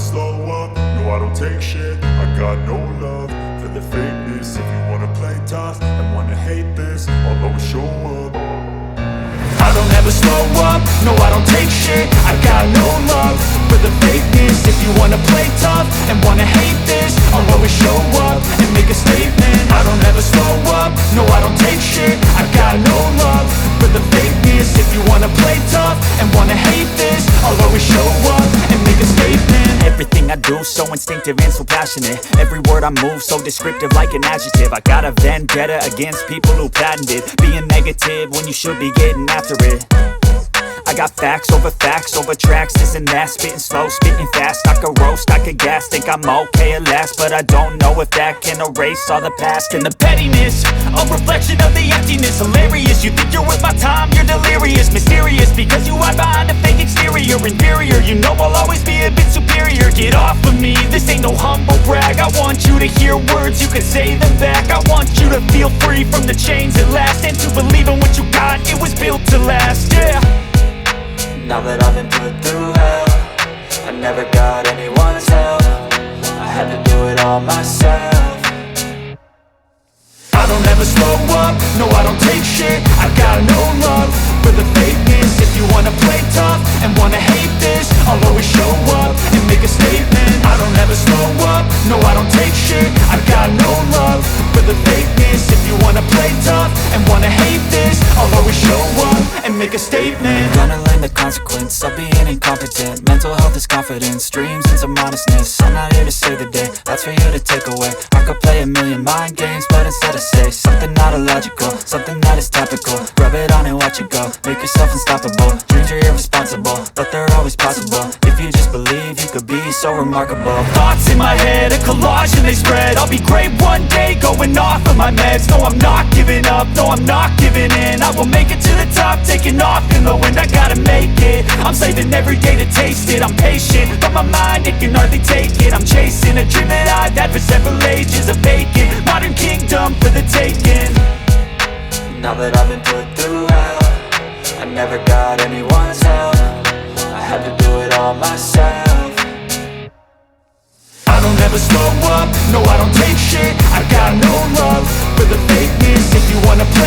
slow up, no I don't take shit. I got no love for the fakeness. If you wanna play tough and wanna hate this, I'll always show up. I don't ever slow up, no I don't take shit. I got no love for the fakeness. If you wanna play tough and wanna hate this, I'll always show up and make a statement. I don't ever slow up, no I don't take shit. I got no love for the fakeness. If you wanna play tough and wanna hate this, I'll always show up and make a statement. Everything I do so instinctive and so passionate. Every word I move so descriptive like an adjective. I got a vendetta against people who patented being negative when you should be getting after it. I got facts over tracks, this and that. Spitting slow, spitting fast. I could roast, I could gas. Think I'm okay at last, but I don't know if that can erase all the past. And the pettiness, a reflection of the emptiness. Hilarious, you think you're worth my time, you're delirious. Mysterious, because you hide behind a fake exterior. Inferior, you know I'll always be a bit superior. Get off of me, this ain't no humble brag. I want you to hear words, you can say them back. I want you to feel free from the chains at last, and to believe in what you got, it was built to last, yeah. Now that I've been put through hell, I never got anyone's help. I had to do it all myself. I don't ever slow up, no I don't take shit. I got no love for the fakeness. If you wanna play tough and wanna hate this, I'll always show up and make a statement. I don't ever slow up, no I don't take shit. I got no love for the fakeness. If you wanna play tough and wanna hate this, I'll always show up and make a statement. Gonna learn the consequence of being incompetent. Mental health is confidence, dreams into modestness. I'm not here to save the day, that's for you to take away. I could play a million mind games, but instead I say something not illogical, something that is topical. Rub it on and watch it go, make yourself unstoppable. Dreams are irresponsible, but they're always possible. If you just believe, you could be so remarkable. Thoughts in my head, a collage and they spread. I'll be great one day, going off of my meds. No, I'm not giving up, no, I'm not giving in. I will make it to the top, taking off in the wind. I gotta make it, I'm saving every day to taste it. I'm patient, but my mind, it can hardly take it. I'm chasing a dream that I've had for several ages. A vacant, modern kingdom for the taking. Now that I've been put through hell, I never got anyone's help. I had to do it all myself. I don't ever slow up, no I don't take shit. I got no love for the fakeness. If you wanna play